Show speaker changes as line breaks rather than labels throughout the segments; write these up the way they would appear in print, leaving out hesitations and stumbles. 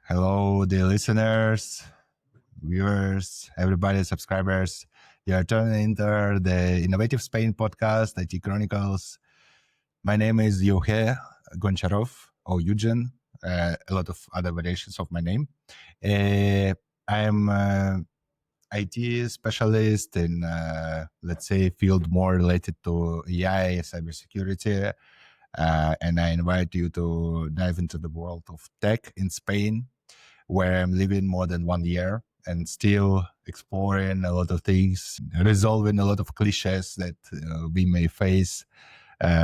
Hello, the listeners, viewers, everybody, subscribers. You are tuning into the Innovative Spain podcast, IT Chronicles. My name is Euge Goncharov or Eugen, a lot of other variations of my name. I'm IT specialist in, let's say, field more related to AI, cybersecurity. And I invite you to dive into the world of tech in Spain, where I'm living more than 1 year and still exploring a lot of things, resolving a lot of cliches that we may face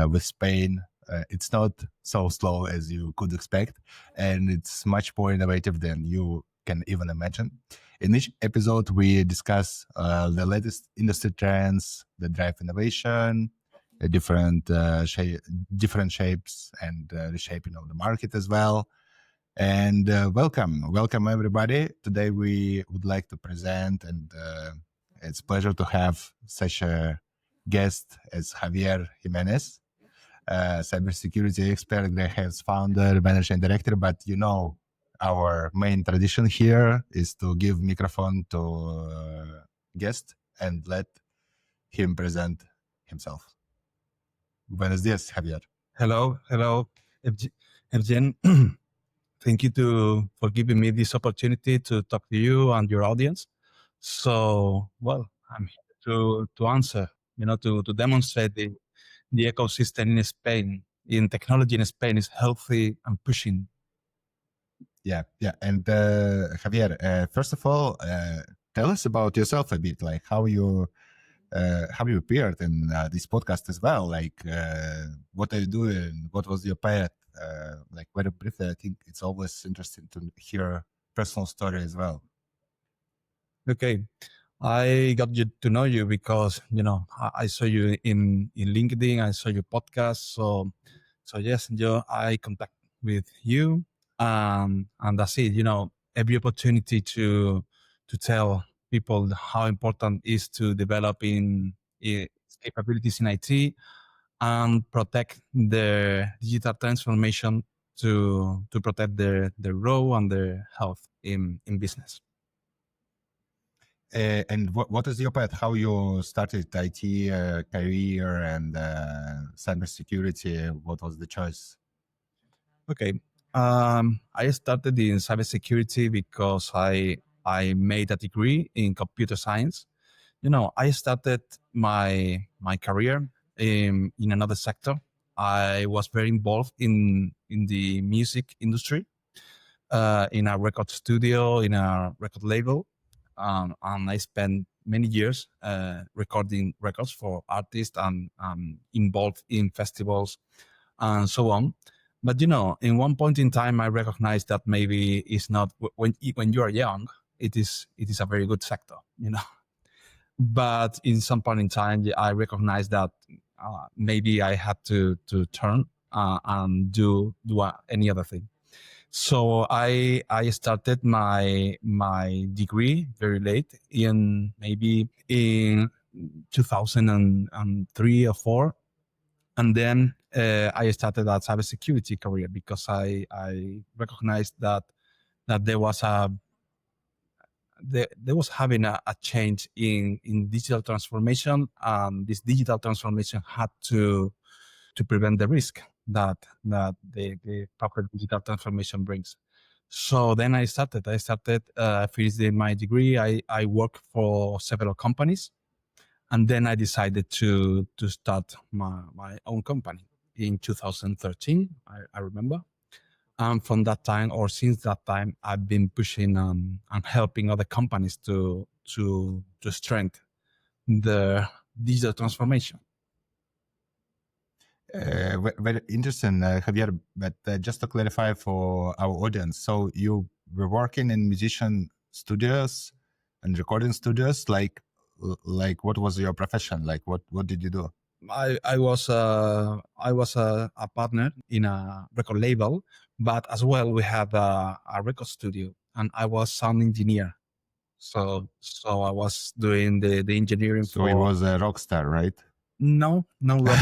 with Spain. It's not so slow as you could expect, and it's much more innovative than you can even imagine. In each episode, we discuss the latest industry trends that drive innovation, different shapes and reshaping of the market as well. And welcome everybody. Today we would like to present, and it's a pleasure to have such a guest as Javier Jiménez, cybersecurity expert, Greyhound's founder, manager, and director. But our main tradition here is to give microphone to guest and let him present himself. Buenos días, Javier.
Hello, Evgen. Thank you for giving me this opportunity to talk to you and your audience. So, I'm here to answer, to demonstrate the ecosystem in Spain, in technology in Spain is healthy and pushing.
Yeah. And Javier, first of all, tell us about yourself a bit, like how you appeared in this podcast as well. Like, what are you doing? What was your path? Like, very briefly, I think it's always interesting to hear personal story as well.
Okay. I got to know you because, I saw you in LinkedIn, I saw your podcast. So yes, I contact with you and that's it. Every opportunity to tell people how important it is to develop in capabilities in IT and protect their digital transformation to protect their role and their health in business.
And what is your path? How you started IT career and cybersecurity? What was the choice?
Okay. I started in cybersecurity because I made a degree in computer science. I started my career in another sector. I was very involved in the music industry, in a record studio, in a record label, and I spent many years recording records for artists and involved in festivals and so on. But in one point in time, I recognized that maybe it's not when you are young, it is a very good sector, But in some point in time, I recognized that maybe I had to turn and do any other thing. So I started my degree very late, in maybe in 2003 or 4. And then I started a cybersecurity career because I recognized that there was having a change in digital transformation. This digital transformation had to prevent the risk that the proper digital transformation brings. So then I started. Finished my degree. I worked for several companies. And then I decided to start my own company in 2013, I remember. And from that time, or since that time, I've been pushing and helping other companies to strengthen the digital transformation.
Very interesting, Javier. But just to clarify for our audience, so you were working in musician studios and recording studios, like what was your profession? Like what did you do?
I was a partner in a record label, but as well we had a record studio, and I was sound engineer. So I was doing the engineering.
So it was a rock star, right?
No rock.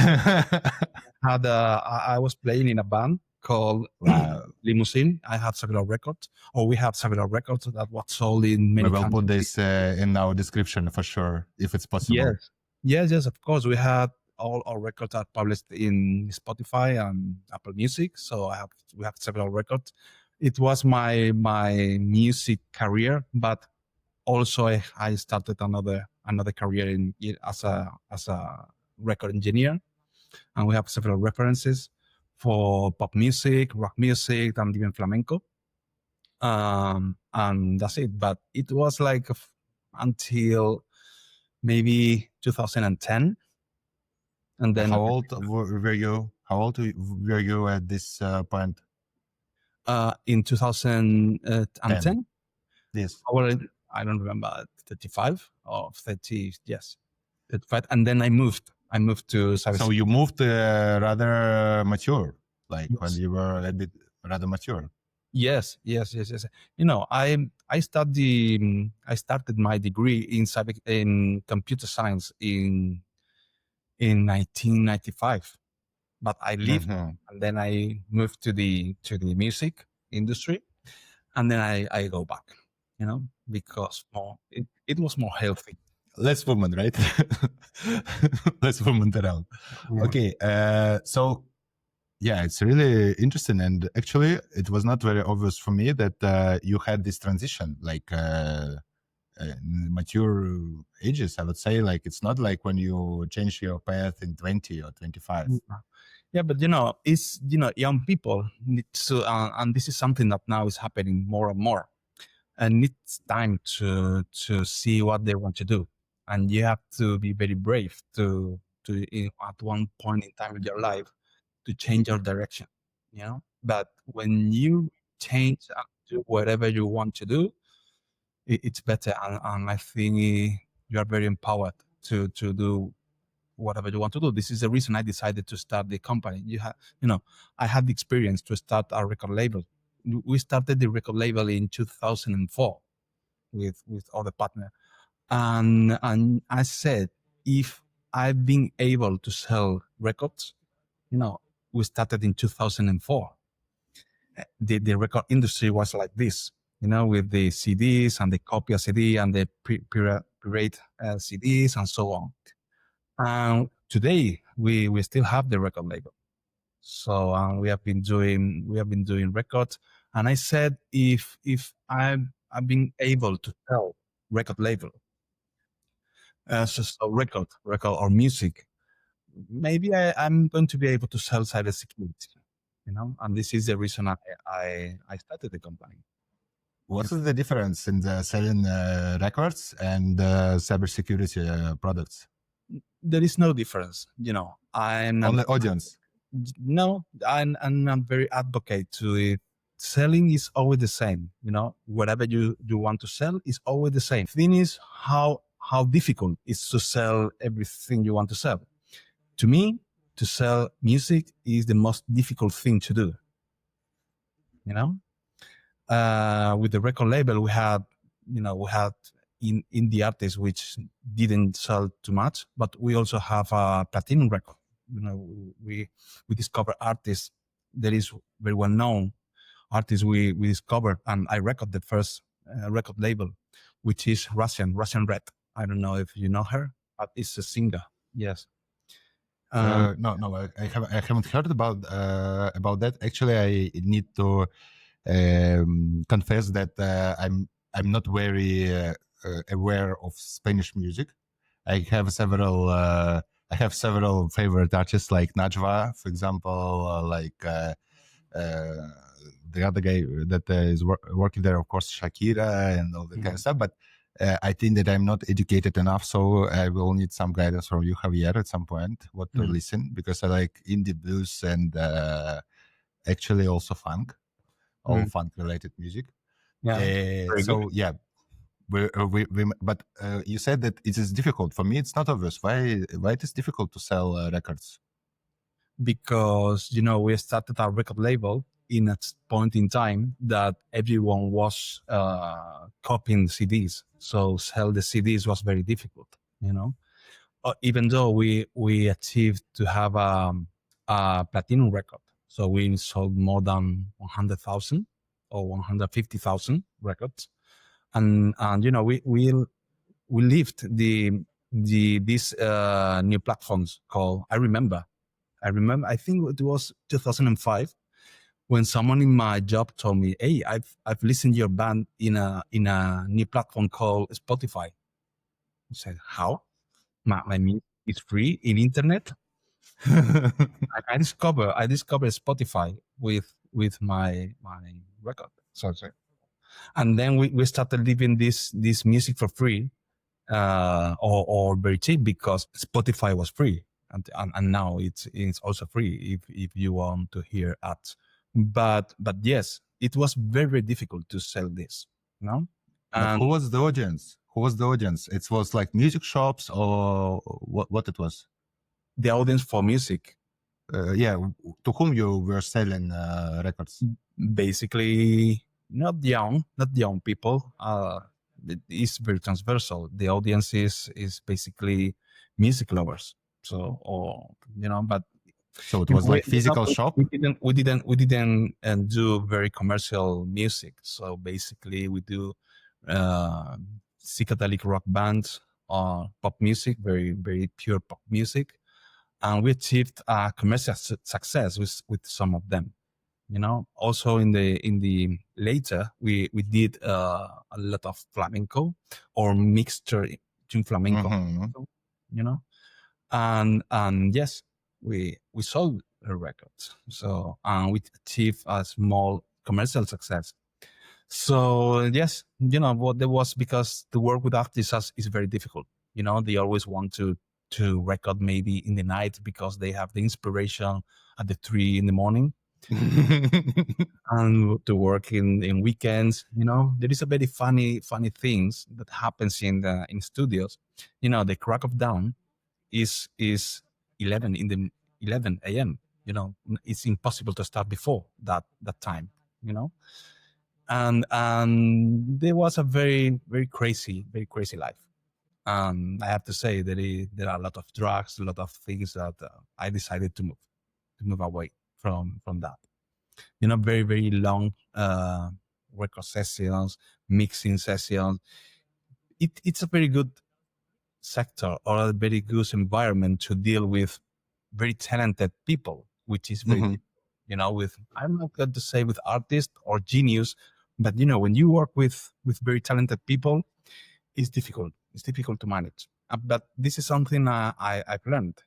I was playing in a band called
Wow.
Limousine. I have several records, or we have several records that was sold in
We
many
will put
countries.
this in our description for sure, if it's possible.
Yes, yes, of course. We had all our records are published in Spotify and Apple Music. So we have several records. It was my music career, but also I started another career as a record engineer, and we have several references for pop music, rock music, and even flamenco. And that's it. But it was like until maybe 2010, and then
How old were you? How old were you at this point?
in 2010,
Yes.
I don't remember, 35 or 30, yes, 35, and then I moved to
So
cybersecurity.
you moved rather mature, like when
Yes.
you were a bit rather mature.
Yes. I started my degree in computer science in 1995, but I left
Mhm.
and then I moved to the music industry, and then I go back, because it was more healthy.
Less women, right? Less women around.
Yeah.
Okay. So yeah, it's really interesting, and actually, it was not very obvious for me that you had this transition, like mature ages. I would say, like it's not like when you change your path in 20 or 25.
Yeah, but it's young people need to, and this is something that now is happening more and more, and it's time to see what they want to do, and you have to be very brave at one point in time in your life to change your direction. But when you change and do whatever you want to do, it's better, and I think you are very empowered to do whatever you want to do. This is the reason I decided to start the company. I had the experience to start our record label. We started the record label in 2004 with other partner, and I said, if I've been able to sell records, we started in 2004. The record industry was like this, with the CDs and the copy of CD and the pirate CDs and so on. And today we still have the record label. So we have been doing records. And I said, if I've been able to sell record label, so record or music, maybe I'm going to be able to sell cybersecurity. And this is the reason I started the company.
What is the difference in the selling records and cybersecurity products?
There is no difference. I'm
Only audience.
No, I'm not very advocate to it. Selling is always the same. Whatever you want to sell is always the same. Thing is how difficult it is to sell everything you want to sell. To me, to sell music is the most difficult thing to do. With the record label, we had indie artists which didn't sell too much, but we also have a platinum record. We discover artists that is very well known artists we discovered, and I record the first record label, which is Russian Red. I don't know if you know her, but it's a singer. Yes.
No, I haven't heard about that. Actually, I need to confess that I'm not very aware of Spanish music. I have several favorite artists like Najwa, for example, the other guy that is working there, of course, Shakira and all that kind of stuff. But I think that I'm not educated enough, so I will need some guidance from you, Javier, at some point, what to listen, because I like indie blues and actually also funk, all funk-related music. So yeah, but you said that it is difficult. For me, it's not obvious. Why it is difficult to sell records?
Because we started our record label in a point in time that everyone was copying CDs, so sell the CDs was very difficult. Even though we achieved to have a platinum record, So we sold more than 100,000 or 150,000 records. And we lived these new platforms called, I think it was 2005 when someone in my job told me, "Hey, I've listened to your band in a new platform called Spotify." I said, "How? My music is free in internet?" I discovered Spotify with my record. So and then we started leaving this music for free, or very cheap, because Spotify was free, and now it's also free if you want to hear ads. But yes, it was very, very difficult to sell this, you know.
But
And
who was the audience? Who was the audience? It was like music shops or what it was?
the audience for music,
Yeah, to whom you were selling records?
basically not young people. It's very transversal. The audience is basically music lovers. So, or but
So it was
we,
like physical shop?
we didn't do very commercial music. So basically, we do uh, psychedelic rock bands or pop music, very, very pure pop music, and we achieved commercial success with some of them. Also in the later, we did a lot of flamenco or mixture between flamenco,
Mm-hmm.
you know, and yes, we sold a record. So we achieved a small commercial success. So yes, what there was, because the work with artists is very difficult. They always want to record maybe in the night because they have the inspiration at the 3 in the morning, and to work in weekends. There is a very funny things that happens in studios. The crack of dawn is 11 in the 11 a.m. It's impossible to start before that time. You know, and there was a very, very crazy life. I have to say that there are a lot of drugs, a lot of things that I decided to move away from that. Very, very long record sessions, mixing sessions. It's a very good sector, or a very good environment to deal with very talented people, which is very,
Mhm.
with, I'm not going to say with artists or genius, but when you work with very talented people, it's difficult. It's difficult to manage. But this is something I've learned.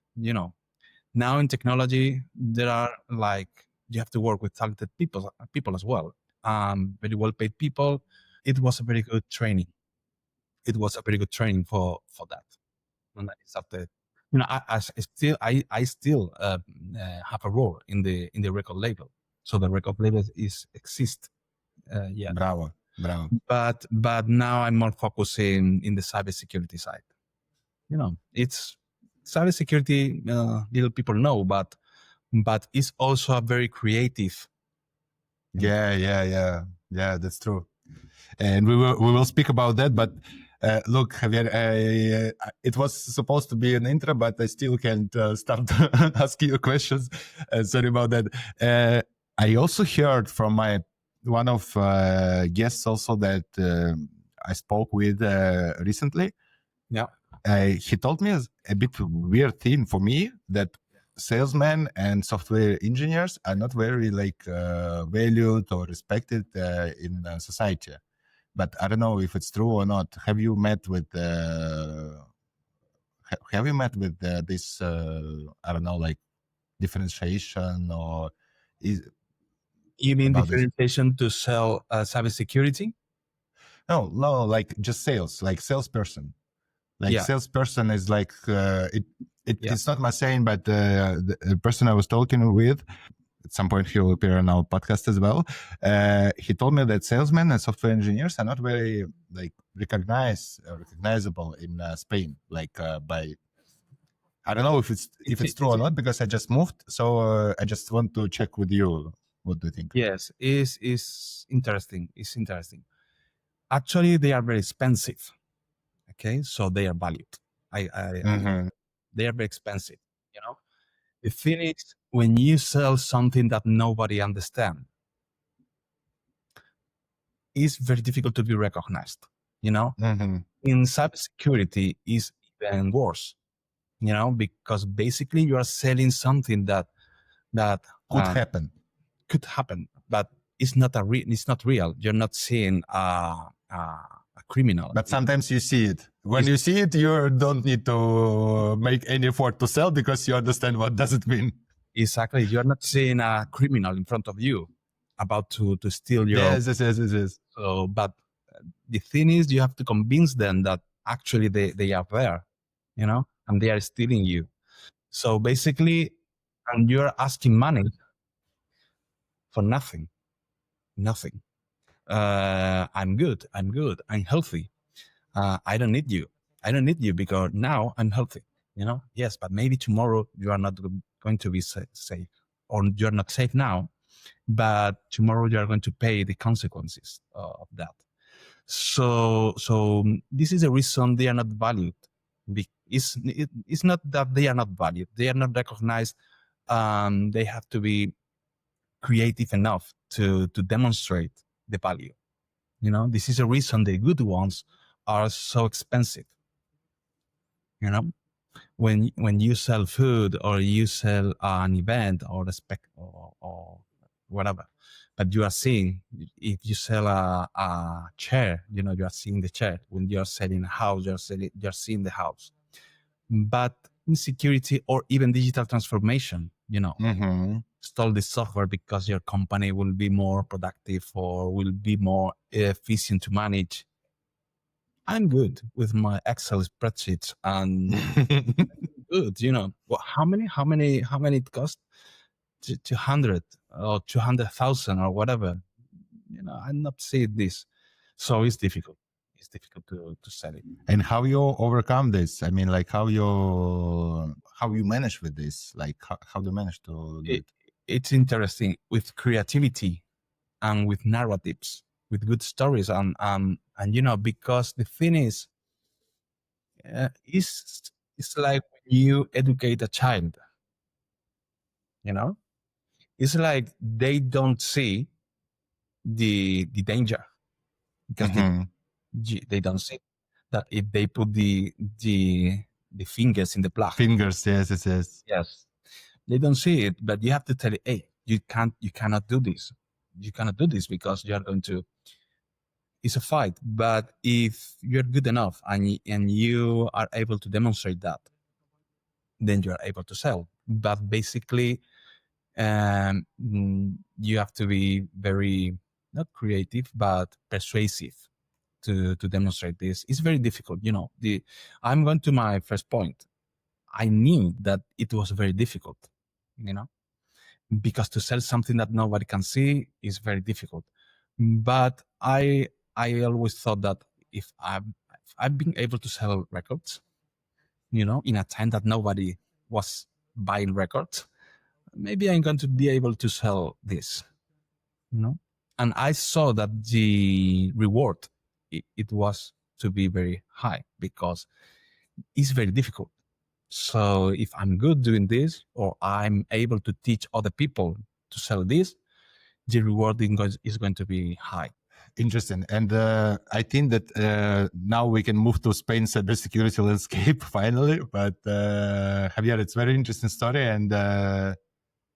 Now in technology, there are, like, you have to work with talented people as well. Very well paid people. It was a very good training. It was a very good training for that. And I started, I still have a role in the record label. So the record label exists. Yeah.
Bravo, bravo.
But now I'm more focusing in the cybersecurity side. It's cybersecurity. Little people know, but it's also a very creative.
Yeah, that's true. And we will speak about that. But look, Javier, it was supposed to be an intro, but I still can't start asking you questions. Sorry about that. I also heard from my one of guests also that I spoke with recently.
Yeah.
He told me a bit weird thing for me, that salesmen and software engineers are not very valued or respected in society. But I don't know if it's true or not. Have you met with this? I don't know, like differentiation or is
You mean
about this?
differentiation to sell cybersecurity?
No, like just sales, like salesperson. Like
Yeah.
salesperson is like
Yeah.
it's not my saying, but the person I was talking with, at some point he will appear on our podcast as well. He told me that salesmen and software engineers are not very like recognizable in Spain, like by. I don't know if it's true or not, because I just moved, so I just want to check with you. What do you think?
Yes, is interesting. It's interesting. Actually, they are very expensive. Okay, so they are valued. I
Mm-hmm.
They are very expensive. The thing is, when you sell something that nobody understands, it's very difficult to be recognized.
Mm-hmm.
In cybersecurity, is even worse. Because basically you are selling something that
Could happen.
could happen, but it's not it's not real. You're not seeing a criminal.
But sometimes you see it. When you see it, you don't need to make any effort to sell because you understand what does it mean.
Exactly. You're not seeing a criminal in front of you about to steal your.
Yes.
So, but the thing is, you have to convince them that actually they are there, and they are stealing you. So basically, and you're asking money for nothing. I'm good. I'm healthy. I don't need you. Because now I'm healthy. Yes, but maybe tomorrow you are not going to be safe, or you're not safe now, but tomorrow you are going to pay the consequences of that. So this is a reason they are not valued. It's not that they are not valued; they are not recognized. They have to be creative enough to demonstrate the value. This is a reason the good ones are so expensive. When you sell food or you sell an event or a spec or whatever, but you are seeing, if you sell a chair, you are seeing the chair. When you are selling a house, you're seeing the house. But in security or even digital transformation,
Mm-hmm.
install the software because your company will be more productive or will be more efficient to manage. I'm good with my Excel spreadsheets and good. Well, how many it cost? 200 or 200,000 or whatever. I'm not seeing this, so it's difficult. It's difficult to sell it.
And how you overcome this? I mean, like how you manage with this? Like how do you manage to do it?
It's interesting with creativity and with narratives, with good stories, and because the thing is, it's like when you educate a child. It's like they don't see the danger because
Mm-hmm.
they don't see that if they put the fingers in the plug.
Fingers, yes.
Yes, they don't see it, but you have to tell it, hey, you cannot do this. You cannot do this because you are going to. It's a fight, but if you're good enough and you are able to demonstrate that, then you are able to sell. But basically, you have to be very not creative but persuasive to demonstrate this. It's very difficult. I'm going to my first point. I knew that it was very difficult, because to sell something that nobody can see is very difficult. But I always thought that if I've been able to sell records, in a time that nobody was buying records, maybe I'm going to be able to sell this, And I saw that the reward, it was to be very high because it's very difficult. So if I'm good doing this, or I'm able to teach other people to sell this, the reward is going to be high.
Interesting. And I think that now we can move to Spain's cybersecurity landscape finally. But Javier, it's a very interesting story. And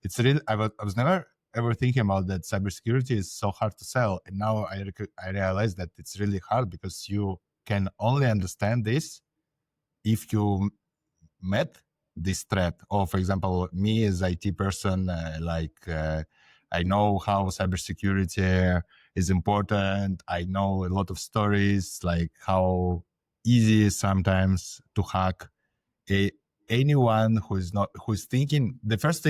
it's really, I was never ever thinking about that cybersecurity is so hard to sell. And now I realize that it's really hard because you can only understand this if you met this threat. Or, for example, me as IT person, I know how cybersecurity is important. I know a lot of stories, like how easy it is sometimes to hack. Anyone who's thinking, the first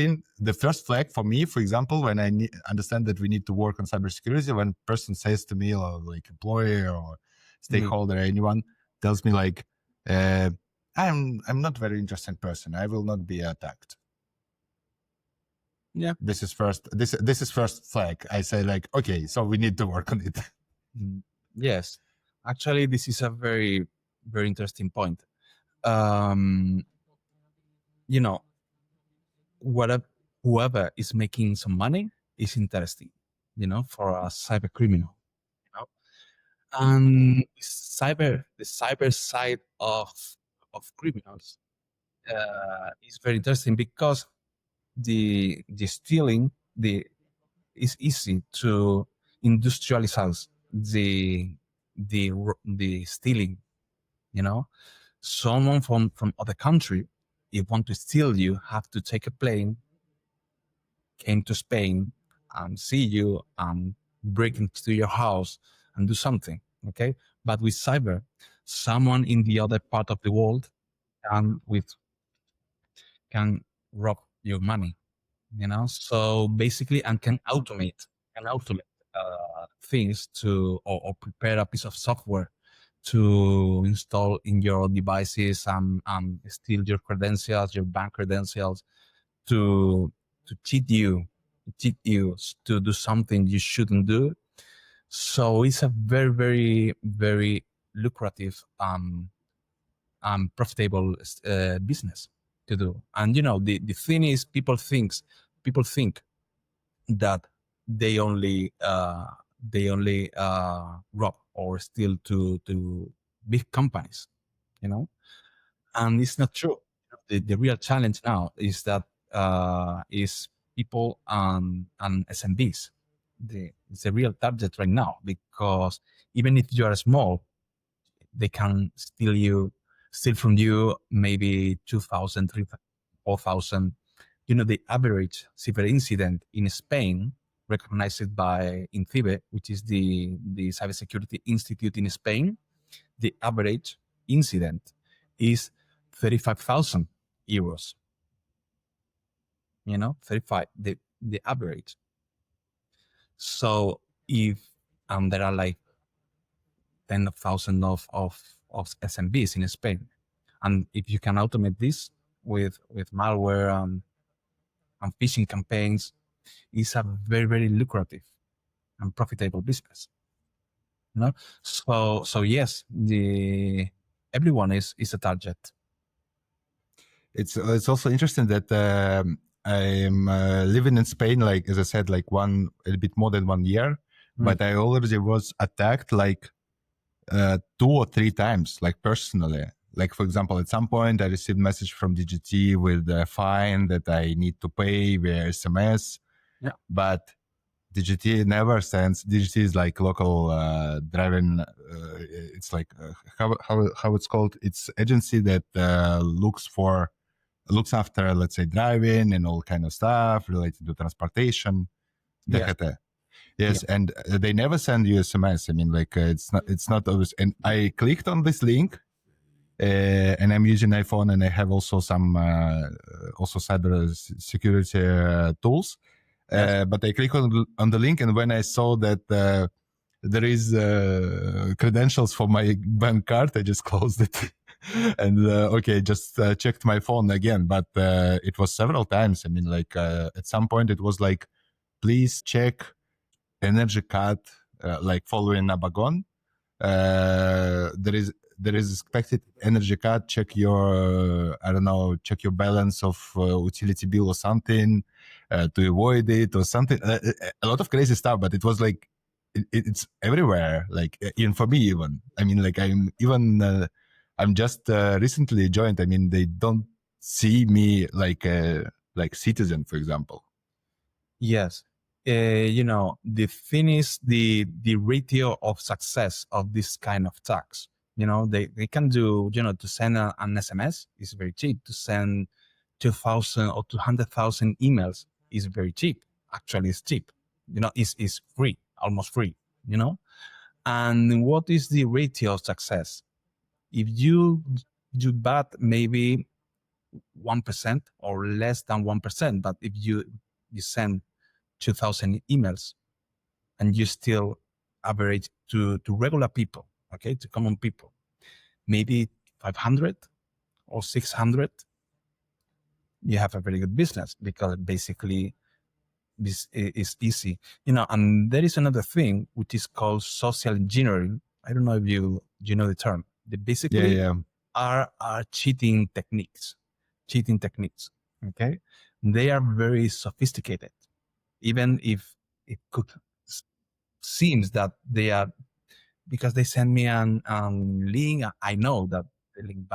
flag for me, for example, when I understand that we need to work on cybersecurity, when a person says to me, or like employer or stakeholder, anyone tells me like, I'm not very interesting person. I will not be attacked.
Yeah.
This is first flag. I say like, okay, so we need to work on it.
Yes. Actually, this is a very, very interesting point. What whoever is making some money is interesting, for a cyber criminal. And the cyber side of criminals is very interesting because the stealing is easy to industrialize the stealing. Someone from other country, if want to steal you, have to take a plane, came to Spain, and see you and break into your house and do something. Okay, but with cyber, someone in the other part of the world can rob your money. So basically, and can automate things or prepare a piece of software to install in your devices and steal your credentials, your bank credentials, to cheat you to do something you shouldn't do. So it's a very, very, very lucrative profitable business to do. And the thing is, people think that they only rob or steal to big companies, and it's not true. The real challenge now is that is people and SMBs. It's a real target right now, because even if you are small, they can steal from you maybe 2,000, 3,000, 4,000. The average cyber incident in Spain, recognized by INCIBE, which is the cybersecurity institute in Spain, the average incident is 35,000 euros. 35, the average. So there are like 10,000 of SMBs in Spain. And if you can automate this with malware and phishing campaigns, it's a very, very lucrative and profitable business. So yes, everyone is a target.
It's also interesting that I'm living in Spain, like as I said, like a bit more than 1 year, but I already was attacked like 2 or 3 times, like personally. Like, for example, at some point I received a message from DGT with a fine that I need to pay via SMS.
Yeah.
But DGT never sends. DGT is like local driving. It's like how it's called. It's agency that looks after, let's say, driving and all kind of stuff related to transportation. DGT. Yes, yeah. And they never send you SMS. I mean, like it's not always. And I clicked on this link, and I'm using iPhone, and I have also some also cyber security tools. Yes. But I click on the link, and when I saw that there is credentials for my bank card, I just closed it. And just checked my phone again. But it was several times. I mean, like at some point it was like, please check energy card, like following Nabagon. There is expected energy card. Check your check your balance of utility bill or something to avoid it or something. A lot of crazy stuff, but it was like it's everywhere. Like even for me, even I mean, like I'm just recently joined. I mean, they don't see me like citizen, for example.
Yes. The thing is the ratio of success of this kind of attacks. They can do, to send an SMS is very cheap. To send 2,000 or 200,000 emails is very cheap. Actually, it's cheap. It's free, almost free. And what is the ratio of success? If you do bad, maybe 1% or less than 1%, but if you send 2,000 emails and you still average to regular people, okay, to common people, maybe 500 or 600, you have a very good business, because basically this is easy. And there is another thing which is called social engineering. I don't know if you know the term. They basically are cheating techniques. Okay, they are very sophisticated, even if it could seems that they are, because they send me an link. I know that the link,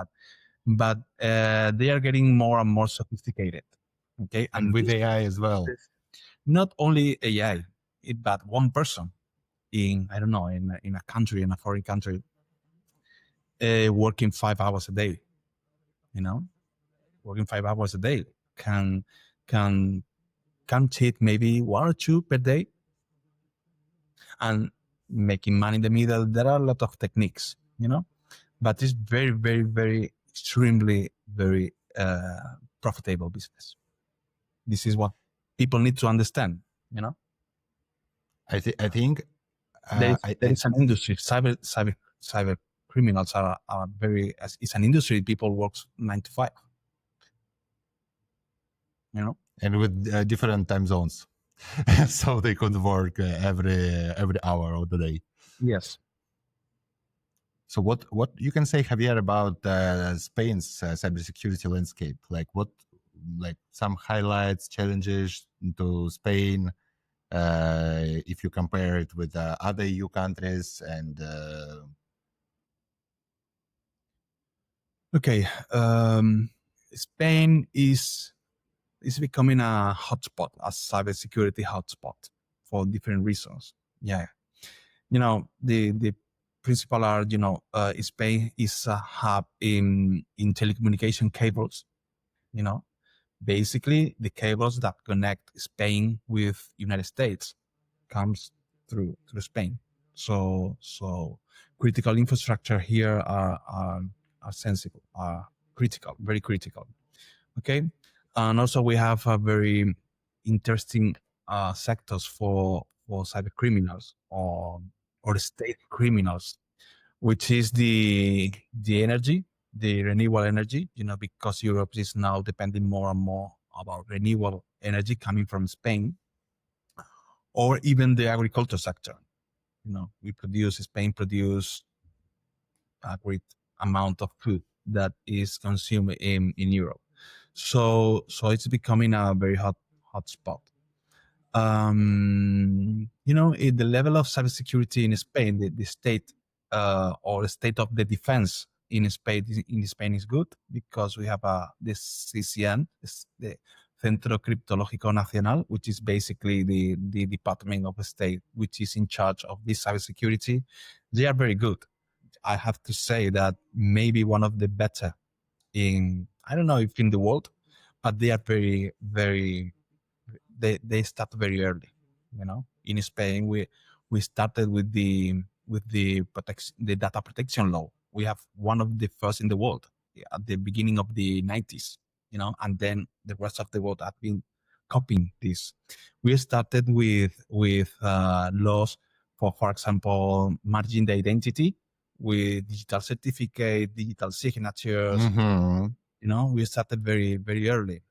but they are getting more and more sophisticated. Okay,
And with AI as well.
Not only AI, but one person in, I don't know, in a country, in a foreign country, working 5 hours a day. Working 5 hours a day can can cheat maybe 1 or 2 per day, and making money in the middle. There are a lot of techniques, but it's very, very, very extremely very profitable business. This is what people need to understand.
I think
There is an industry. Cyber criminals are very. It's an industry. People works 9 to 5.
And with different time zones, so they could work every hour of the day.
Yes.
So what you can say, Javier, about Spain's cybersecurity landscape? Like some highlights, challenges to Spain, if you compare it with other EU countries, and
okay, Spain is becoming a hotspot, a cybersecurity hotspot for different reasons. Yeah, the principal are, Spain is a hub in telecommunication cables. Basically the cables that connect Spain with United States comes through Spain. So critical infrastructure here are sensible, are critical, very critical. Okay, and also we have a very interesting sectors for cyber criminals or state criminals, which is the energy, the renewable energy. Because Europe is now depending more and more about renewable energy coming from Spain, or even the agriculture sector. Spain produce a great amount of food that is consumed in Europe. So it's becoming a very hot spot. The level of cybersecurity in Spain, the state or the state of the defense in Spain is good, because we have the CCN, the Centro Criptológico Nacional, which is basically the Department of State, which is in charge of this cybersecurity. They are very good. I have to say that maybe one of the better in, I don't know if in the world, but they are very, very, they start very early. In Spain, we started with the data protection law. We have one of the first in the world at the beginning of the 90s, and then the rest of the world have been copying this. We started with laws for example, managing the identity with digital certificate, digital signatures. We started very, very early.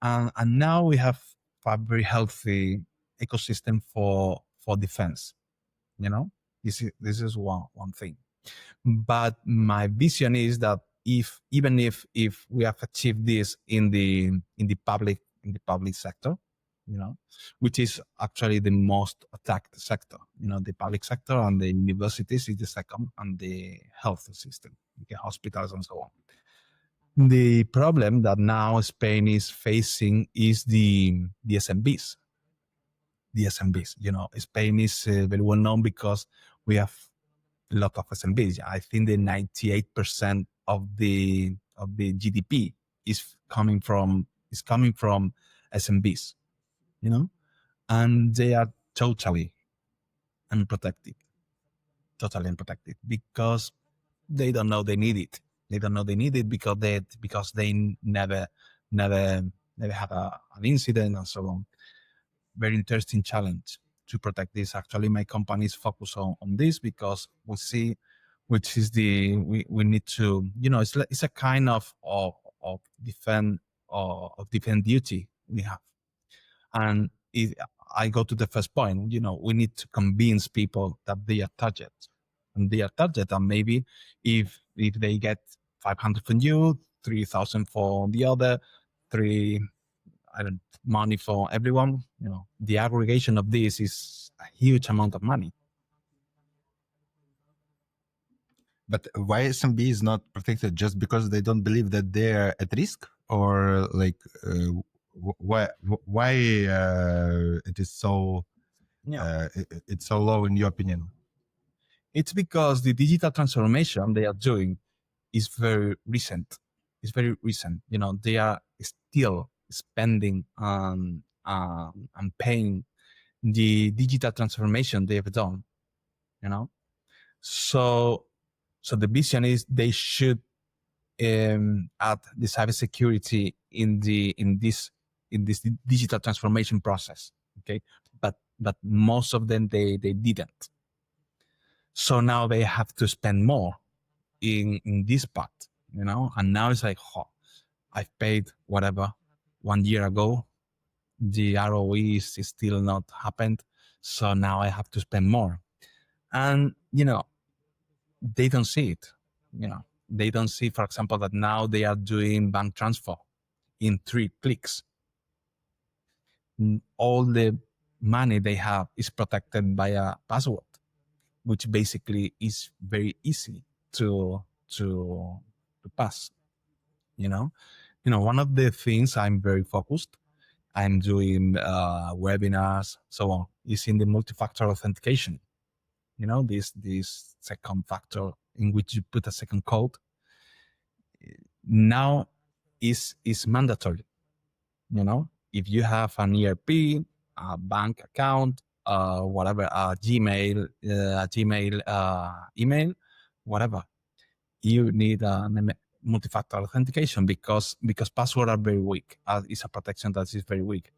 And now we have a very healthy ecosystem for defense. This is one thing. But my vision is that even if we have achieved this in the public sector, which is actually the most attacked sector. The public sector and the universities is the second, and the health system, hospitals and so on. The problem that now Spain is facing is the SMBs. The SMBs, Spain is very well known because we have a lot of SMBs. I think the 98% of the GDP is coming from SMBs, and they are totally unprotected, because they don't know they need it. They don't know they need it because they never have an incident and so on. Very interesting challenge to protect this. Actually, my company is focused on this, because we see which is we need to, it's a kind of defense duty we have. And I go to the first point, we need to convince people that they are targets, and maybe if they get 500 from you, 3,000 for the other, money for everyone. The aggregation of this is a huge amount of money.
But why SMB is not protected? Just because they don't believe that they're at risk, or like why it is so it's so low in your opinion?
It's because the digital transformation they are doing is very recent. It's very recent. They are still spending and paying the digital transformation they've done. So the vision is they should add the cybersecurity in this digital transformation process. Okay, but most of them they didn't. So now they have to spend more in this part, and now it's like, I've paid whatever 1 year ago, the ROE is still not happened, so now I have to spend more, and they don't see it. They don't see, for example, that now they are doing bank transfer in 3 clicks. All the money they have is protected by a password, which basically is very easy to pass. One of the things I'm very focused, I'm doing webinars, so on, is in the multi-factor authentication. This second factor in which you put a second code now is mandatory. If you have an ERP, a bank account, whatever, a Gmail, email, whatever, you need a multi-factor authentication because passwords are very weak. It's a protection that is very weak,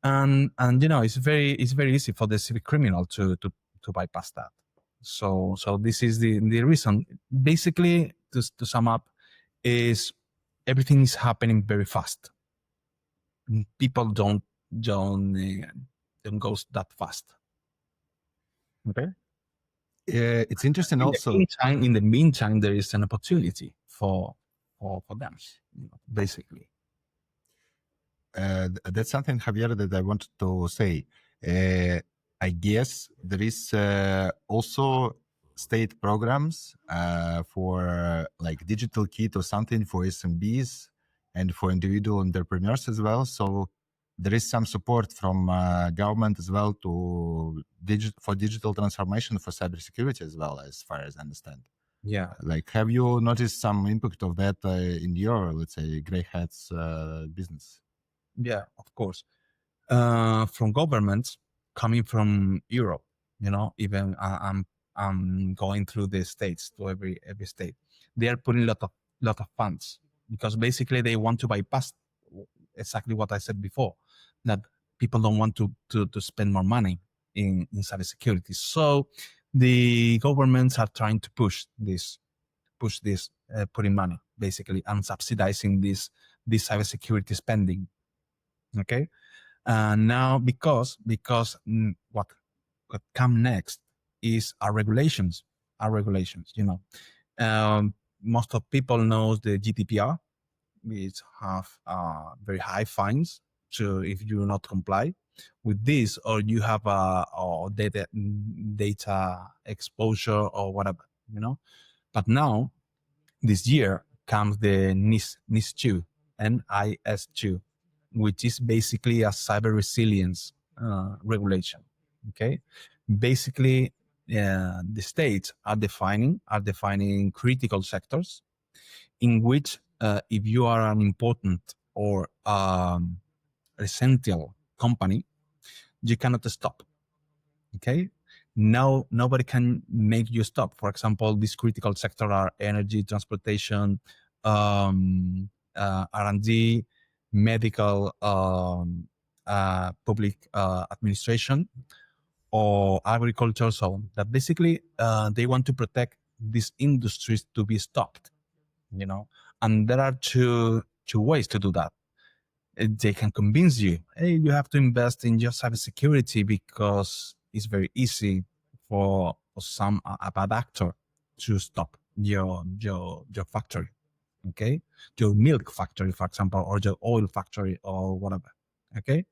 and it's very easy for the civic criminal to bypass that. So this is the reason. Basically, to sum up, is everything is happening very fast. People don't go that fast. Okay.
It's interesting also.
In the meantime, there is an opportunity for them, basically.
That's something, Javier, that I wanted to say. I guess there is also state programs for like digital kit or something for SMBs and for individual entrepreneurs as well. So there is some support from government as well to for digital transformation for cybersecurity as well, as far as I understand.
Yeah.
Like, have you noticed some impact of that in your, let's say, Grey Hats business?
Yeah, of course. From governments coming from Europe, even I'm going through the states, to every state. They are putting lot of funds because basically they want to bypass exactly what I said before, that people don't want to spend more money in cybersecurity. So the governments are trying to push this, putting money basically and subsidizing this cybersecurity spending. Okay. Now, because what come next is our regulations. Most of people knows the GDPR, which have very high fines. So if you do not comply with this, or you have or data exposure or whatever, But now, this year comes the NIS2, NIS2, which is basically a cyber resilience regulation. Okay, basically, the states are defining critical sectors in which, if you are an important or essential company, you cannot stop. Okay, now nobody can make you stop. For example, these critical sectors are energy, transportation, R&D, medical, public administration, or agriculture, so on. That basically they want to protect these industries to be stopped, and there are two ways to do that. They can convince you, hey, you have to invest in your cybersecurity because it's very easy for some a bad actor to stop your factory. okay? Your milk factory, for example, or your oil factory or whatever, okay?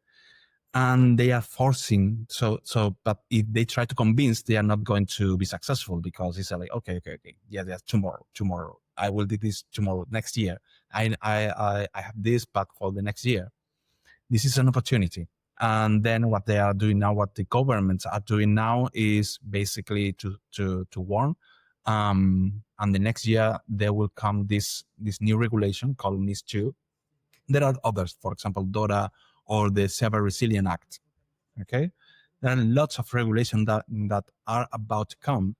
And they are forcing, but if they try to convince, they are not going to be successful because it's like, okay, yeah, tomorrow, I will do this tomorrow, next year. I have this, but for the next year. This is an opportunity. And then what they are doing now, what the governments are doing now is basically to warn. And the next year there will come this new regulation called NIS2. There are others, for example, DORA or the Cyber Resilience Act. Okay, there are lots of regulations that are about to come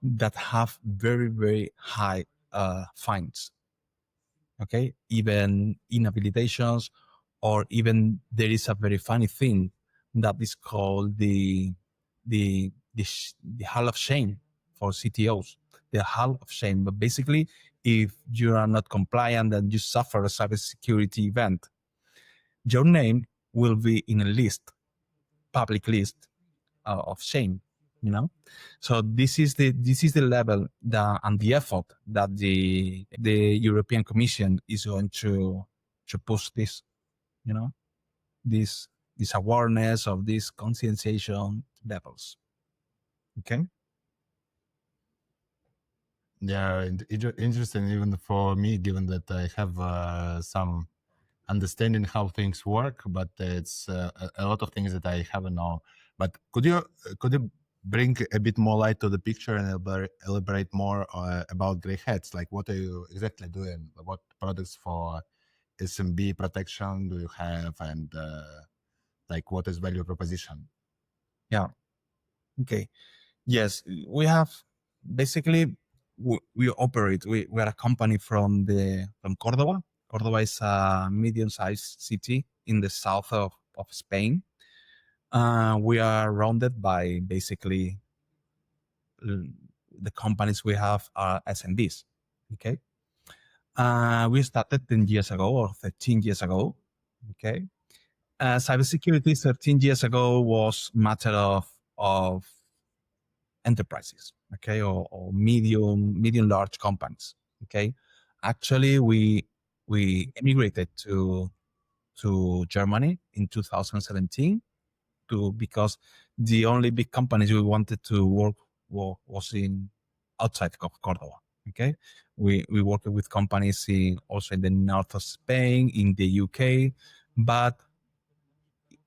that have very, very high fines. Okay, even inhabilitations, or even there is a very funny thing that is called the hall of shame for CTOs. The hall of shame, but basically, if you are not compliant and you suffer a cybersecurity event, your name will be in a list, public list of shame. You know, so this is the level and the effort that the European Commission is going to push this. You know, this awareness of these conscientization levels. Okay.
Yeah, interesting even for me, given that I have some understanding how things work, but it's a lot of things that I haven't know. But could you bring a bit more light to the picture and elaborate more about Grey Hats? Like, what are you exactly doing? What products for SMB protection do you have, and like what is value proposition?
Yeah. Okay. Yes, we have basically we operate. We are a company from Cordoba. Cordoba is a medium-sized city in the south of Spain. We are surrounded by basically the companies we have are SMBs. Okay. We started 10 years ago or 13 years ago. Okay. Cybersecurity 13 years ago was matter of enterprises, okay, or medium large companies. Okay. Actually, we emigrated to Germany in 2017 because the only big companies we wanted to work was in outside of Cordoba. Okay, we worked with companies also in the north of Spain, in the UK, but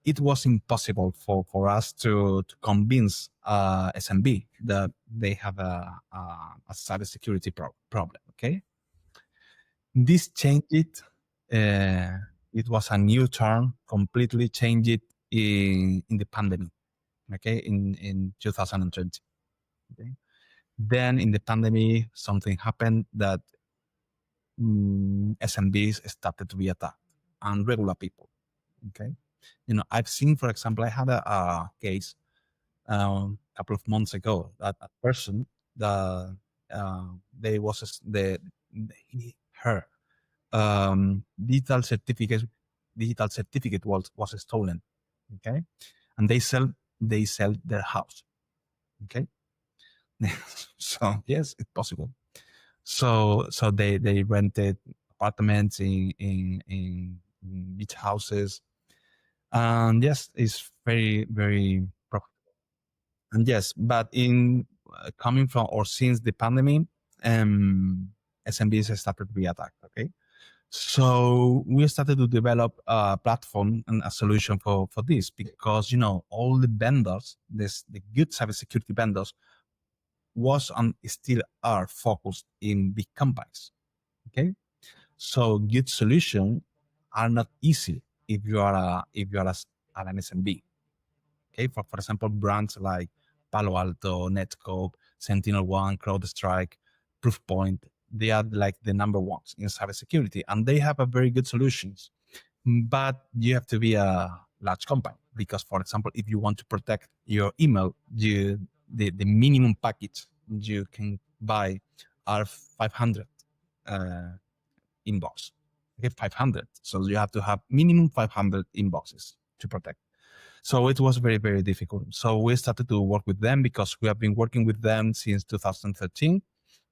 it was impossible for us to convince SMB that they have a cybersecurity problem. Okay, this changed it. It was a new turn, completely changed it in the pandemic. Okay, in 2020. Okay, then in the pandemic, something happened that SMBs started to be attacked and regular people. Okay, I've seen, for example, I had a case a couple of months ago that a person that they was the her digital certificate was stolen. Okay, and they sell their house. Okay, so yes, it's possible. So they rented apartments in beach houses, and yes, it's very, very profitable. And yes, but in coming from or since the pandemic, SMBs started to be attacked. Okay, so we started to develop a platform and a solution for this, because all the vendors, the good cybersecurity vendors, was and still are focused in big companies. Okay, so good solutions are not easy if you are an SMB. Okay, for example, brands like Palo Alto, Netcope, SentinelOne, CrowdStrike, Proofpoint, they are like the number ones in cybersecurity, and they have a very good solutions. But you have to be a large company, because, for example, if you want to protect your email, the minimum package you can buy are 500 inbox. Okay, 500. So you have to have minimum 500 inboxes to protect. So it was very, very difficult. So we started to work with them because we have been working with them since 2013.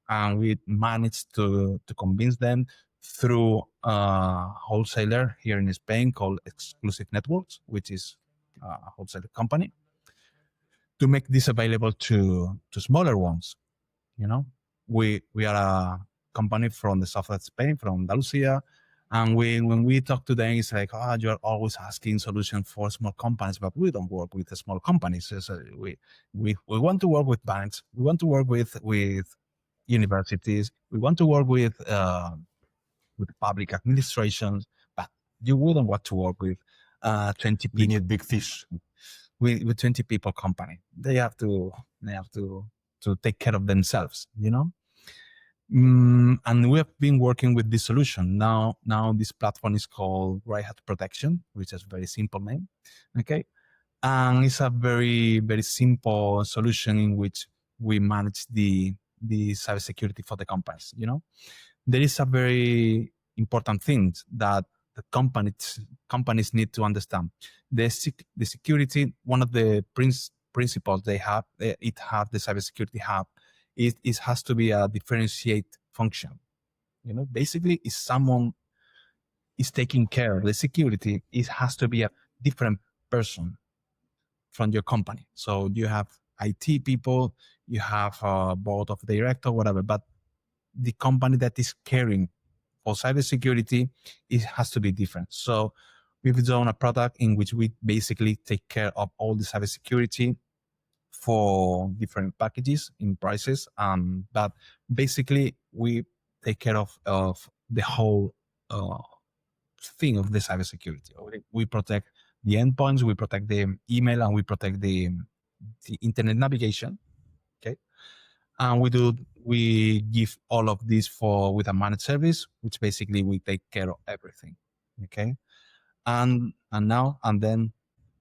and we managed to convince them through a wholesaler here in Spain called Exclusive Networks, which is a wholesale company, to make this available to smaller ones. You know, we are a company from the south of Spain, from Andalusia, and when we talk to them, it's like, oh, you're always asking solutions for small companies, but we don't work with the small companies. So we want to work with banks, we want to work with universities, we want to work with public administrations, but you wouldn't want to work with 20 people.
We need big fish.
With 20 people company. They have to take care of themselves, you know? And we have been working with this solution. Now this platform is called Right Hat Protection, which is a very simple name. Okay. And it's a very, very simple solution in which we manage the cybersecurity for the companies, you know? There is a very important thing that the companies need to understand. The security, one of the principles they have, the cybersecurity have, it has to be a differentiate function. You know, basically, if someone is taking care of the security, it has to be a different person from your company. So you have IT people, you have a board of director, whatever, but the company that is caring for cybersecurity, it has to be different. So we've done a product in which we basically take care of all the cybersecurity for different packages in prices. But basically we take care of the whole thing of the cybersecurity. We protect the endpoints, we protect the email, and we protect the internet navigation. Okay. And we give all of this with a managed service, which basically we take care of everything. Okay. And then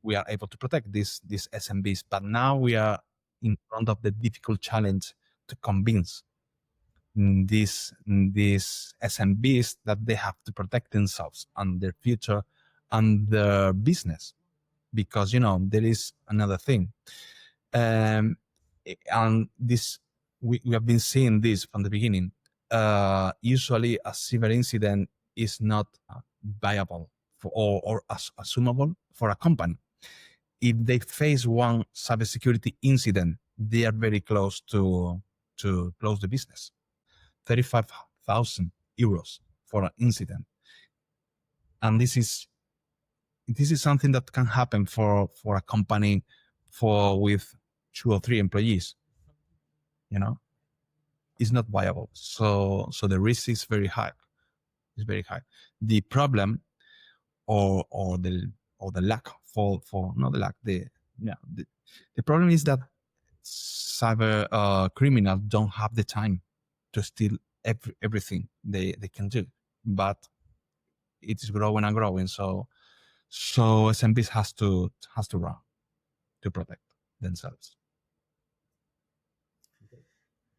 we are able to protect these SMBs. But now we are in front of the difficult challenge to convince these SMBs that they have to protect themselves and their future and their business. Because, you know, there is another thing. And this, we have been seeing this from the beginning. Usually a cyber incident is not viable or assumable for a company. If they face one cybersecurity incident, they are very close to close the business. 35,000 euros for an incident. And this is something that can happen for a company with 2 or 3 employees. You know, it's not viable. So the risk is very high. It's very high. The problem or the lack for not the lack, the problem is that cyber criminals don't have the time to steal everything they can do, but it is growing and growing. So SMBs has to run to protect themselves.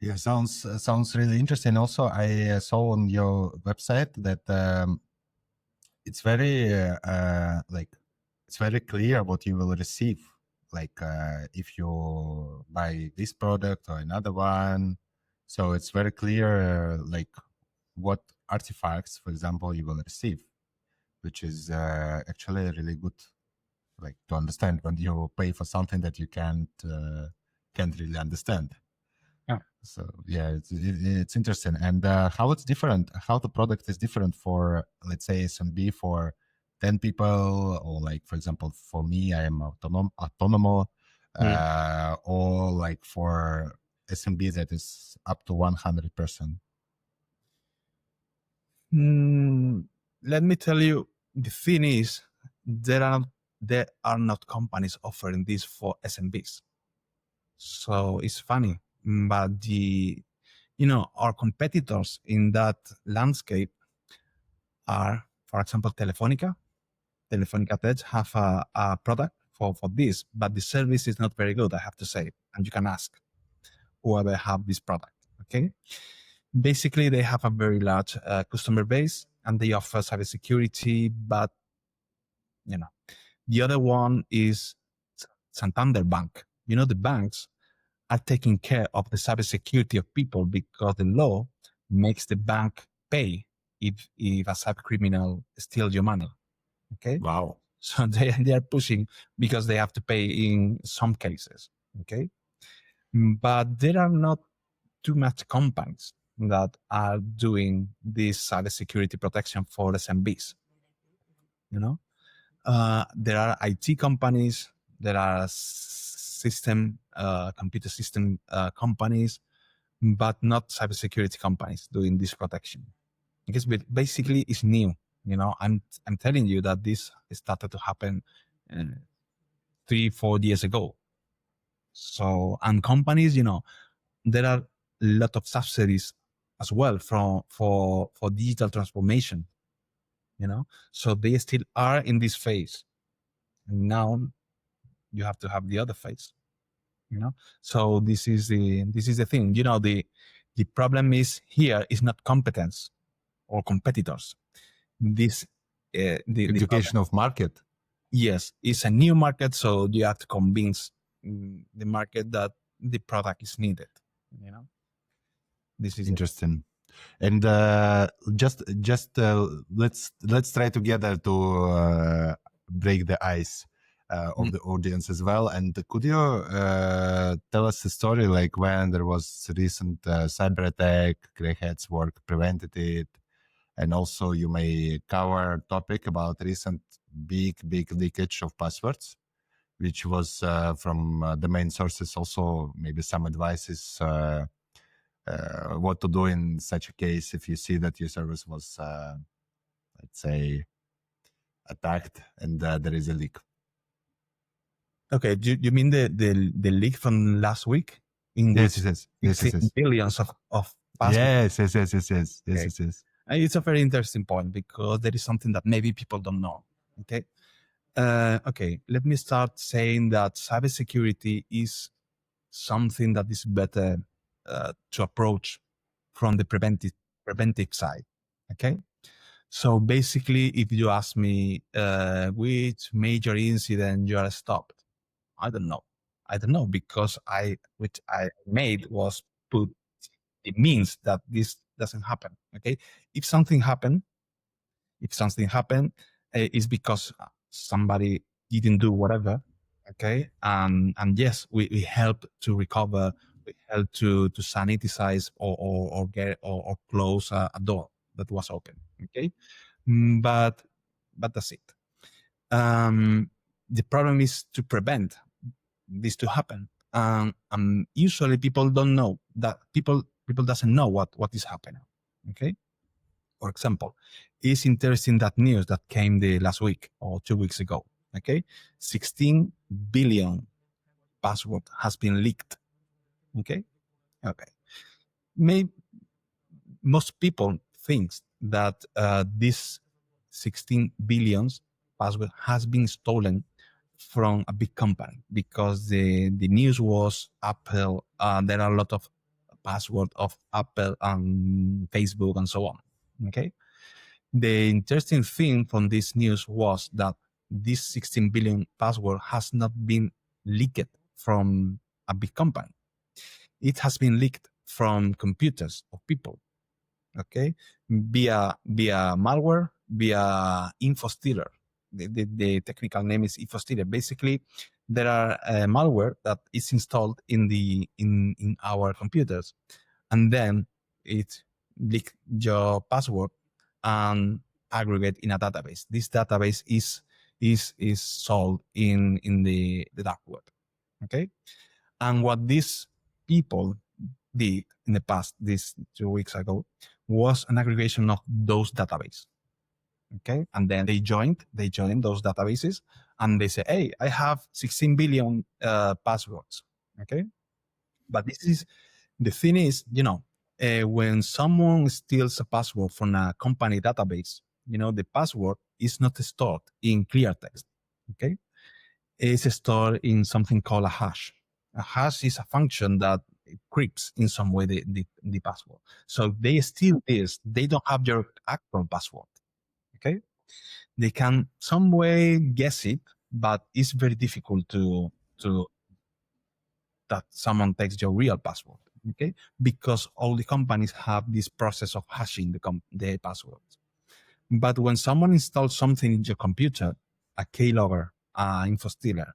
Yeah, sounds really interesting. Also, I saw on your website that it's very it's very clear what you will receive. Like if you buy this product or another one, so it's very clear like what artifacts, for example, you will receive, which is actually really good, like to understand when you pay for something that you can't really understand.
Yeah.
So yeah, it's interesting. And how it's different, how the product is different for, let's say, SMB for 10 people, or like, for example, for me, I am autonomous, or like for SMB that is up to 100 person.
Let me tell you, the thing is, there are not companies offering this for SMBs. So it's funny, but our competitors in that landscape are, for example, Telefónica. Telefónica Tech have a product for this, but the service is not very good, I have to say. And you can ask whoever have this product. Okay. Basically, they have a very large customer base and they offer cybersecurity, but the other one is Santander Bank. The banks are taking care of the cybersecurity of people because the law makes the bank pay if a cyber criminal steals your money. Okay.
Wow.
So they are pushing because they have to pay in some cases. Okay. But there are not too much companies that are doing this cybersecurity protection for SMBs. You know, there are IT companies, there are computer system companies, but not cybersecurity companies doing this protection. Because basically it's new. You know, I'm telling you that this started to happen 3-4 years ago. So, and companies, you know, there are a lot of subsidies as well for digital transformation. You know, so they still are in this phase. And now you have to have the other phase. You know, so this is the thing. You know, the problem is here is not competence or competitors. This the
Education of market.
yes, it's a new market, so you have to convince the market that the product is needed. You know, this is
interesting. And just let's try together to break the ice of the audience as well. And could you tell us a story like when there was recent cyber attack, Grey Hat's work prevented it, and also you may cover topic about recent big leakage of passwords, which was from the main sources. Also, maybe some advices. What to do in such a case if you see that your service was, let's say, attacked and there is a leak.
Okay, do you mean the leak from last week in
Yes,
which
yes.
billions of passwords?
Yes.
It's a very interesting point because there is something that maybe people don't know. Okay. Okay, let me start saying that cybersecurity is something that is better to approach from the preventive side. Okay. So basically, if you ask me which major incident you are stopped, I don't know because which I made was put the means that this doesn't happen. Okay, if something happened, it's because somebody didn't do whatever. Okay, and yes, we help to recover, we help to sanitize or get or close a door that was open. Okay, but that's it. The problem is to prevent this to happen. Usually people don't know that people doesn't know what is happening. Okay. For example, it's interesting that news that came the last week or 2 weeks ago. Okay. 16 billion password has been leaked. Okay. Okay. Most people think that this 16 billions password has been stolen from a big company because the news was Apple. There are a lot of password of Apple and Facebook and so on. Okay. The interesting thing from this news was that this 16 billion password has not been leaked from a big company. It has been leaked from computers of people. Okay, via malware, via info stealer. The technical name is info stealer. Basically, there are malware that is installed in our computers, and then it leak your password and aggregate in a database. This database is sold in the dark web. Okay, and what these people did in the past, this 2 weeks ago, was an aggregation of those databases. Okay, and then they joined those databases, and they say, "Hey, I have 16 billion passwords." Okay, but the thing is, when someone steals a password from a company database, the password is not stored in clear text. Okay, it's stored in something called a hash. A hash is a function that encrypts in some way the password. So they steal this. They don't have your actual password. Okay, they can some way guess it, but it's very difficult to that someone takes your real password. Okay, because all the companies have this process of hashing the passwords. But when someone installs something in your computer, a keylogger, info stealer,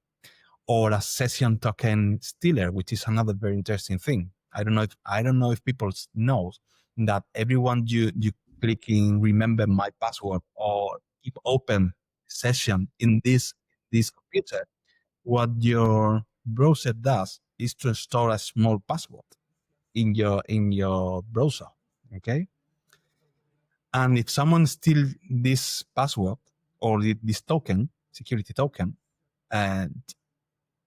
or a session token stealer, which is another very interesting thing. I don't know if people know that everyone you click in remember my password or keep open session in this computer, what your browser does is to store a small password in your browser. Okay. And if someone steals this password or this token, security token, and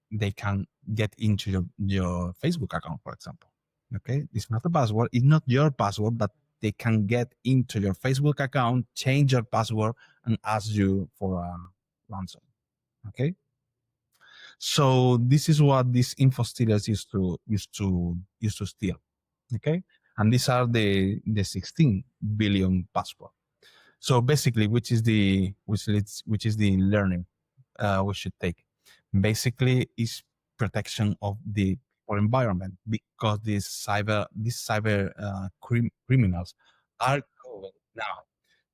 they can get into your Facebook account, for example. Okay, it's not a password. It's not your password, but they can get into your Facebook account, change your password, and ask you for a ransom. Okay, so this is what these info stealers used to steal. Okay, and these are the 16 billion password. So basically, which is the learning we should take? Basically, is protection of the our environment, because these cyber criminals are going now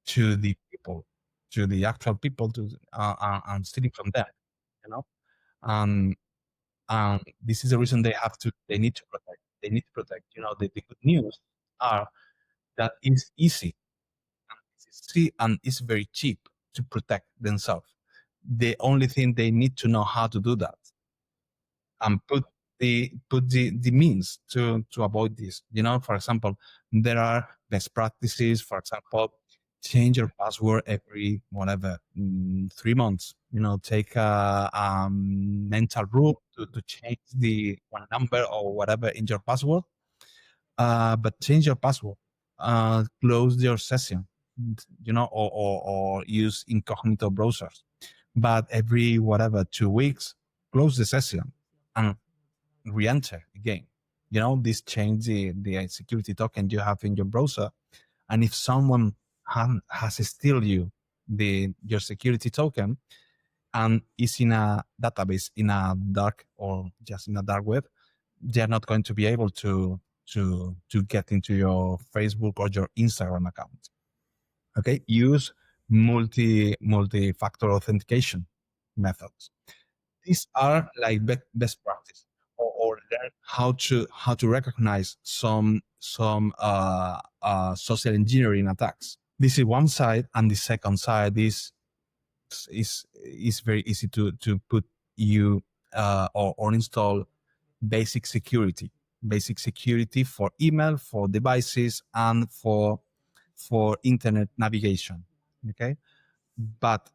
to the people, to the actual people, to and stealing from them. You know, um, this is the reason they need to protect. They need to protect. You know, the good news are that it's easy and it's very cheap to protect themselves. The only thing they need to know how to do that and put the means to avoid this. You know, for example, there are best practices. For example, change your password every 3 months. You know, take a mental rule to change the one number or whatever in your password. But change your password. Close your session. You know, or use incognito browsers. But every 2 weeks, close the session and re-enter again. You know, this change the security token you have in your browser. And if someone has steal you your security token and is in a database in a dark or just in a dark web, they're not going to be able to get into your Facebook or your Instagram account. Okay, use multi-factor authentication methods. These are like best practice, or learn how to recognize some social engineering attacks. This is one side, and the second side is very easy to put you or install basic security. Basic security for email, for devices, and for internet navigation. Okay, but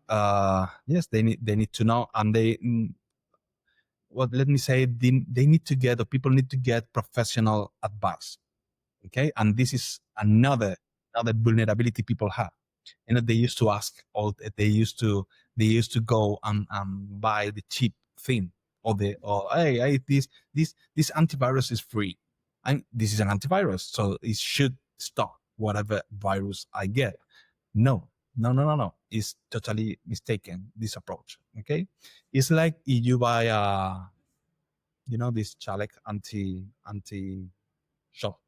yes, they need to know, and let me say, they need to get, or people need to get professional advice. Okay, and this is another vulnerability people have. You know, they used to ask, or they used to go and buy the cheap thing, or hey, this antivirus is free, and this is an antivirus, so it should stop whatever virus I get. No, no, no, no, no. It's totally mistaken, this approach. Okay, it's like if you buy this Chalec anti shop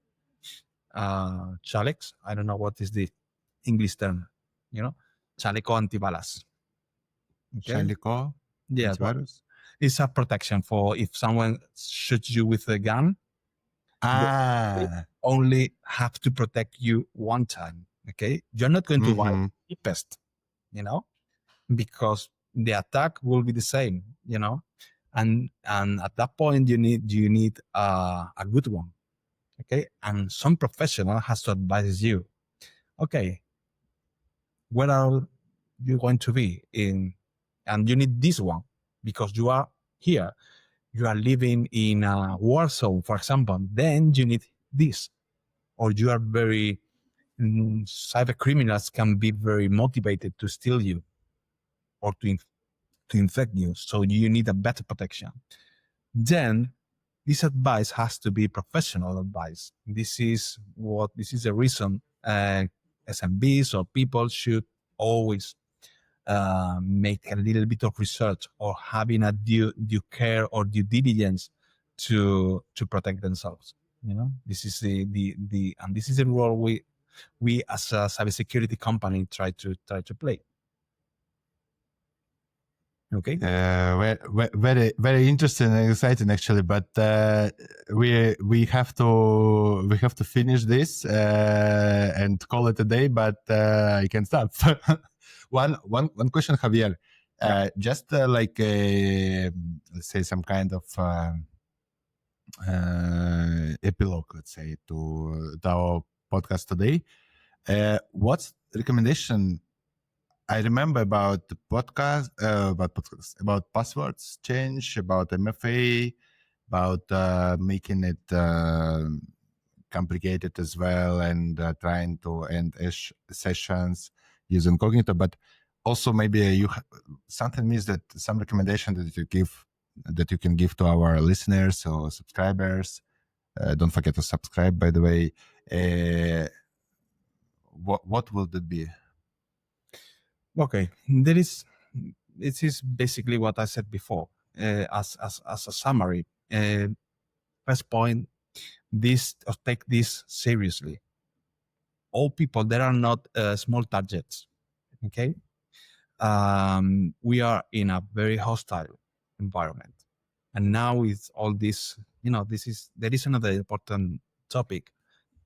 Chalecs. I don't know what is the English term. You know, chaleco antibalas. Okay.
Chaleco
Yeah, well,
antivirus.
it's a protection for if someone shoots you with a gun. They only have to protect you one time. Okay, you're not going to buy the cheapest, because the attack will be the same. And at that point you need a good one. Okay, and some professional has to advise you. Okay, where are you going to be in? And you need this one because you are here. You are living in a war zone, for example. Then you need this, or you are very cyber criminals can be very motivated to steal you or to infect you. So you need a better protection. Then this advice has to be professional advice. This is the reason SMBs or people should always make a little bit of research, or having a due care or due diligence to protect themselves. This is the and this is the role we as a cybersecurity company try to play. Okay.
Very interesting and exciting, actually. But we have to finish this and call it a day. But I can stop. one question, Javier. Just like let's say some kind of epilogue, let's say, to our podcast today. What's recommendation? I remember about the podcast, about passwords change, about MFA, about making it complicated as well, and trying to end sessions using Cognito. But also maybe something means that some recommendation that you can give to our listeners or subscribers. Don't forget to subscribe, by the way. What will that be?
Okay, this is basically what I said before. As a summary, first point, take this seriously. All people, there are not small targets. Okay, we are in a very hostile environment, and now with all this, there is another important topic.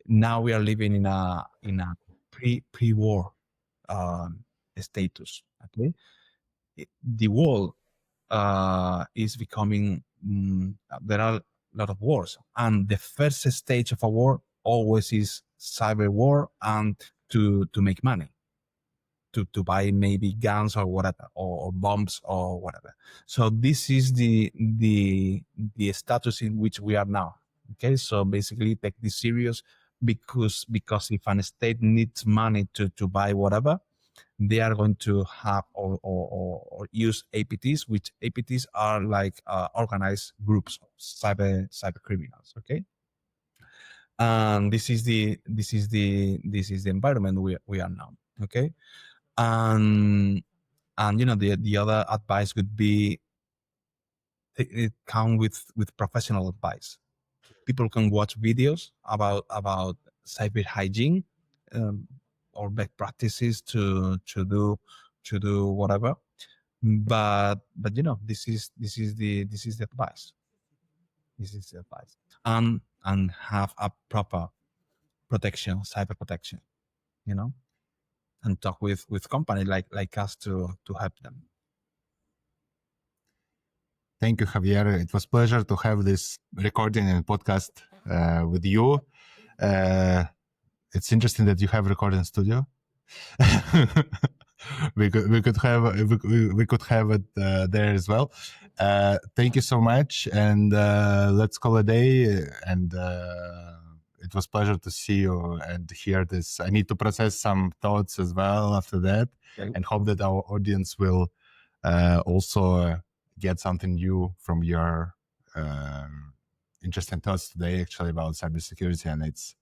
Now we are living in a pre-war status. Okay, the world is becoming. There are a lot of wars, and the first stage of a war always is cyber war, and to make money, to buy maybe guns or whatever, or bombs or whatever. So this is the status in which we are now. Okay, so basically take this serious, because if an state needs money to buy whatever, they are going to have or use APTs, which APTs are like organized groups of cyber criminals. Okay, and this is the environment we are now. Okay, and the other advice would be it come with professional advice. People can watch videos about cyber hygiene or best practices to do whatever, but this is the advice. This is the advice, and have a proper protection, cyber protection, and talk with company like us to help them.
Thank you, Javier. It was a pleasure to have this recording and podcast with you. It's interesting that you have recording studio. we could have it there as well. Thank you so much, and let's call a day. And it was a pleasure to see you and hear this. I need to process some thoughts as well after that, and hope that our audience will also get something new from your interesting thoughts today, actually, about cybersecurity and its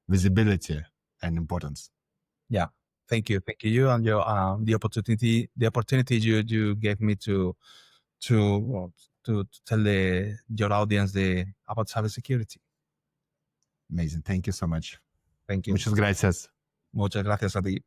visibility and importance.
Yeah, thank you, and your the opportunity you gave me to tell your audience about cybersecurity.
Amazing, thank you so much.
Thank you.
Muchas gracias.
Muchas gracias a ti.